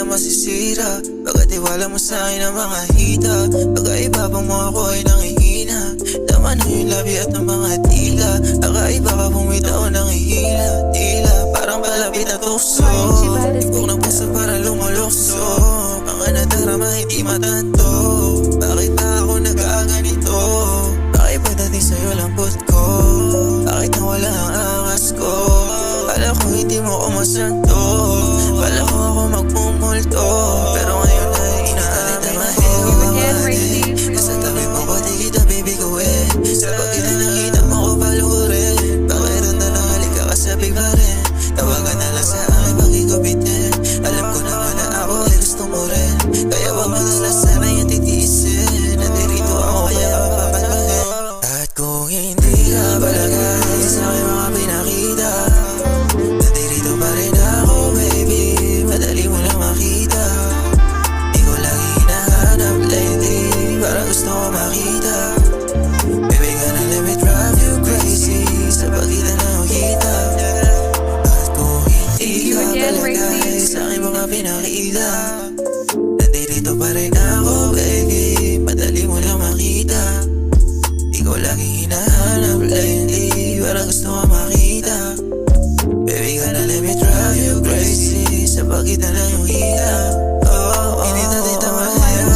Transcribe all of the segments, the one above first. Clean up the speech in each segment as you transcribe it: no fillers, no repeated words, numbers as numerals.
lang masisira pagkatiwala mo sa'kin ang mga hita. Pagkaibabang mo ako ay nangihina. Tama na yung labi at ang mga tila. Kakaiba ka bumitaw ng ihila. Tila parang palapit na tukso. Ibog ng puso para lumulukso. Mga nadarama hindi matanto. Bakit ba ako nagkaganito? Bakit ba dati sa'yo lambot ko? Bakit nawala ang angas ko? Kala ko hindi mo ko masanto. Kala ko ako magmumulto. Pero ngayon ay inaamin mahirap. Nasa tabi mo ko di kita bibiguin. Sa pagkita nakita mo ko palurin. Pakiranda ng halika kasabi pa rin. Tawagan na lang sa akin pag-igubitin. Alam ko naman na ako ay gusto mo rin. Kaya wag madalas sana yung titiisin. Nandirito ako kaya ako papalbahin. At kung hindi ka palagay sa aking mga pinakita, nandirito pa rin ako baby. Madali mo lang makita. Di ko lagi hinahanap lately. Parang gusto ko makita. Baby gonna let me drive you crazy. Sa pagitan na kita. At kung hindi ka palagay sa aking mga pinakita, nandirito pa rin ako baby. Madali mo lang makita. Di ko lagi hinahanap lately. Parang gusto ko makita. Baby gonna let me drive you crazy. Sa pagitan na yung hita. Hindi na dito mahirap.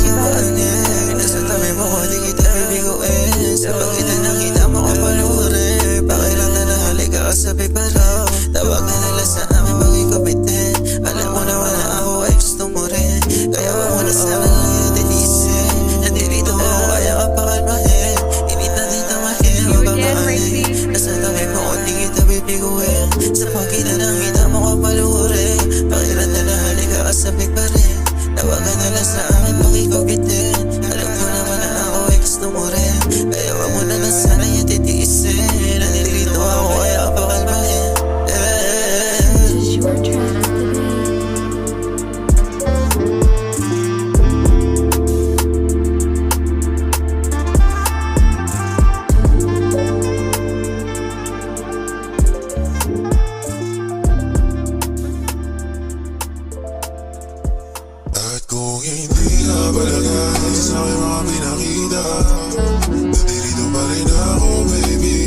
Nasa tabi mo ko di kita bibiguin. Sa pagitan na kita mo ko palurin. Pakiranda na halika kasabi pa rin. Tawagan na lang sa amin pag-ikubitin. Alam mo naman na ako ay gusto mo rin. Kaya wag mo na sa akin lang yung titisin. Nandirito ako kaya ka pakalmahin. Hindi na dito mahirap babae. Nasa tabi mo ko di kita bibiguin. Sa pagitan na kita mo ko palurin. Pakiranda na halika kasabi pa rin. Tawagan na lang sa amin pag-ikubitin. Alam mo naman na ako ay gusto mo rin. Kaya wag mo na lang sana yung titiisin. Nandirito ako kaya ka pakalmahin. At kung hindi ka palagay sa aking mga pinakita, nandirito pa rin ako baby.